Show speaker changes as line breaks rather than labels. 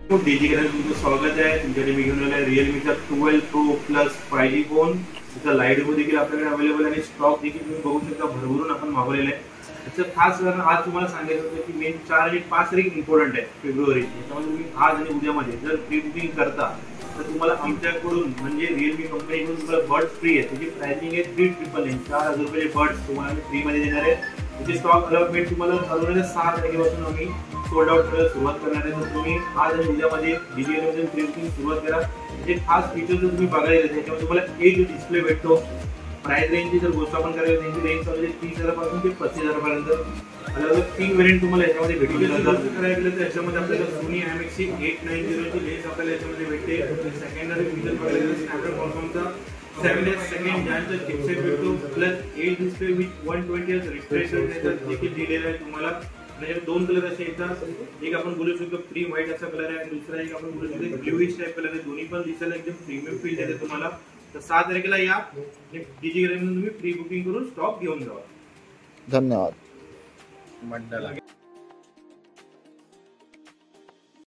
खूप डिजिटल तुमचं स्वागत आहे. तुमच्याकडे मी घेऊन आलोय रिअलमीचा 12 प्रो प्लस 5G फोन. त्याचा लाईट मध्ये देखील आपल्याकडे अवेलेबल आहे आणि स्टॉक देखील तुम्ही बघू शकता भरभरून आपण मागवलेला आहे. त्याचं खास कारण आज तुम्हाला सांगायचं होतं की मेन 4 आणि 5 तारीख इम्पॉर्टंट आहे फेब्रुवारी. त्याच्यामध्ये तुम्ही आज आणि उद्यामध्ये जर प्री बुकिंग करता तर तुम्हाला आमच्याकडून म्हणजे रिअलमी कंपनीकडून तुम्हाला बर्ड्स फ्री आहे. त्याची प्राइसिंग आहे 3,999 4,000 बर्ड्स तुम्हाला फ्री मध्ये देणार आहे. त्याची स्टॉक अलॉटमेंट तुम्हाला चालवण्याच्या 6 तारखेपासून आम्ही सोल्ड आउट करायला सुरुवात करणार आहे. तर तुम्ही आज आणि उद्यामध्ये डिजिटल प्री बुकिंग सुरुवात करा. जे खास फीचर्स जर तुम्ही बघायला त्याच्यामध्ये तुम्हाला एक डिस्प्ले भेटतो. प्राइस रेंजची जर गोष्ट आपण करायला त्यांची रेंज चालू आहे 30,000 पासून ते 35,000 पर्यंत. अलग 3 व्हेरियंट तुम्हाला याच्यामध्ये भेटतील. करायला गेलं तर याच्यामध्ये आपल्याला सोनी IMX 890 ची लेन्स आपल्याला याच्यामध्ये भेटते. सेकंडरी फीचर बघायला गेलं स्नॅपड्रॅगन क्वालकॉमचा 7S सेकंड जनचा चिपसेट भेटतो. Plus L display with 120 Hz refresh rate देखील दिलेला आहे तुम्हाला. म्हणजे दोन कलर असे येतात. एक आपण बोलू शकतो क्रीम व्हाईट असा कलर आहे आणि दुसरा एक आपण बोलू शकतो ब्लूइश टाइप कलर आहे. दोन्ही पण दिसायला एकदम प्रीमियम फील देते तुम्हाला. तर 7 तारखेला या डिजिटल तुम्ही प्री बुकिंग करून स्टॉक घेऊन जावा.
धन्यवाद.
मंडला